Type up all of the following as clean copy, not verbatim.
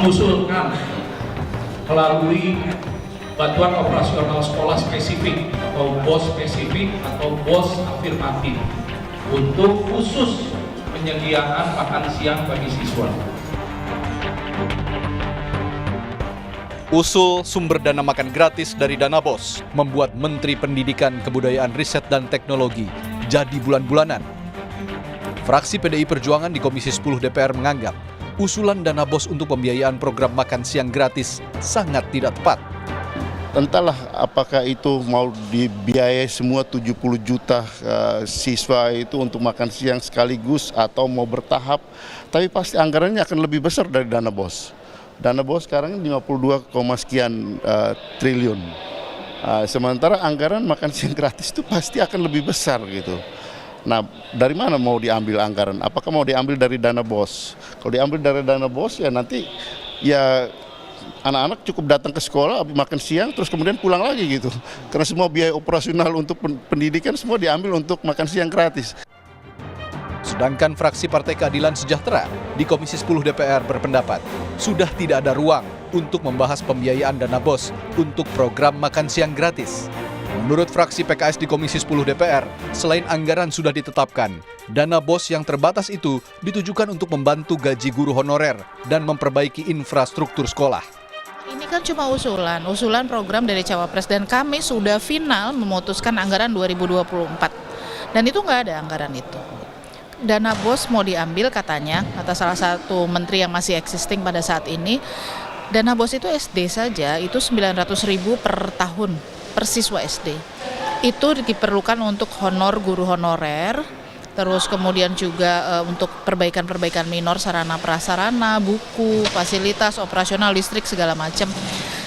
mengusulkan melalui bantuan operasional sekolah spesifik atau BOS spesifik atau BOS afirmatif untuk khusus penyediaan makan siang bagi siswa. Usul sumber dana makan gratis dari dana BOS membuat Menteri Pendidikan, Kebudayaan, Riset, dan Teknologi jadi bulan-bulanan. Fraksi PDI Perjuangan di Komisi 10 DPR menganggap usulan dana BOS untuk pembiayaan program makan siang gratis sangat tidak tepat. Entahlah apakah itu mau dibiayai semua 70 juta siswa itu untuk makan siang sekaligus atau mau bertahap, tapi pasti anggarannya akan lebih besar dari dana BOS. Dana BOS sekarang 52, sekian triliun. Sementara anggaran makan siang gratis itu pasti akan lebih besar gitu. Nah, dari mana mau diambil anggaran? Apakah mau diambil dari dana BOS? Kalau diambil dari dana BOS ya nanti ya anak-anak cukup datang ke sekolah, makan siang, terus kemudian pulang lagi gitu. Karena semua biaya operasional untuk pendidikan semua diambil untuk makan siang gratis. Sedangkan fraksi Partai Keadilan Sejahtera di Komisi 10 DPR berpendapat sudah tidak ada ruang untuk membahas pembiayaan dana BOS untuk program makan siang gratis. Menurut fraksi PKS di Komisi 10 DPR, selain anggaran sudah ditetapkan, dana BOS yang terbatas itu ditujukan untuk membantu gaji guru honorer dan memperbaiki infrastruktur sekolah. Ini kan cuma usulan program dari Cawapres, dan kami sudah final memutuskan anggaran 2024. Dan itu nggak ada anggaran itu. Dana BOS mau diambil katanya, kata salah satu menteri yang masih existing pada saat ini, dana BOS itu SD saja, itu 900.000 per tahun, per siswa SD. Itu diperlukan untuk honor guru honorer, terus kemudian juga untuk perbaikan-perbaikan minor, sarana prasarana, buku, fasilitas, operasional, listrik, segala macam.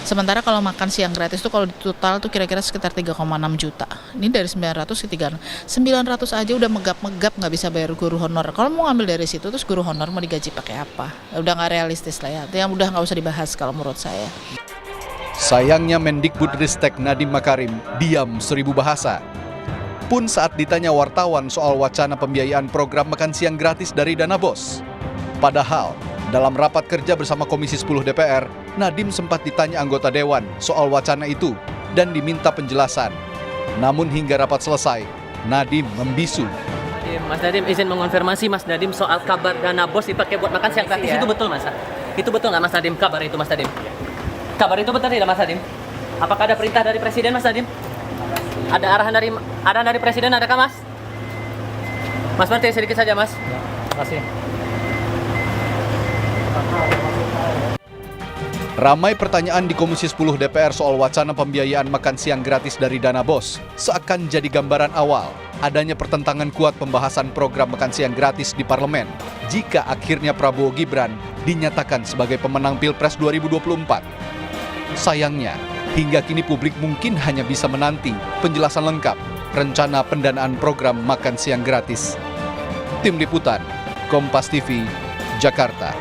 Sementara kalau makan siang gratis itu kalau di total tuh kira-kira sekitar 3,6 juta. Ini dari 900 ke 3. 900 aja udah megap-megap nggak bisa bayar guru honor. Kalau mau ngambil dari situ terus guru honor mau digaji pakai apa? Udah nggak realistis lah ya. Yang udah nggak usah dibahas kalau menurut saya. Sayangnya Mendikbudristek Nadiem Makarim diam 1000 bahasa. Pun saat ditanya wartawan soal wacana pembiayaan program makan siang gratis dari dana BOS. Padahal dalam rapat kerja bersama Komisi 10 DPR, Nadiem sempat ditanya anggota Dewan soal wacana itu dan diminta penjelasan. Namun hingga rapat selesai, Nadiem membisu. Mas Nadiem izin mengonfirmasi Mas Nadiem soal kabar dana BOS dipakai buat makan siang gratis itu betul Mas? Itu betul nggak Mas Nadiem kabar itu Mas Nadiem? Kabar itu betul tidak Mas Nadiem? Apakah ada perintah dari Presiden Mas Nadiem? Ada arahan dari Presiden, adakah Mas? Mas Martin sedikit saja Mas. Ya, terima kasih. Ramai pertanyaan di Komisi 10 DPR soal wacana pembiayaan makan siang gratis dari dana BOS seakan jadi gambaran awal adanya pertentangan kuat pembahasan program makan siang gratis di parlemen jika akhirnya Prabowo Gibran dinyatakan sebagai pemenang Pilpres 2024. Sayangnya, hingga kini publik mungkin hanya bisa menanti penjelasan lengkap rencana pendanaan program makan siang gratis. Tim Liputan, Kompas TV, Jakarta.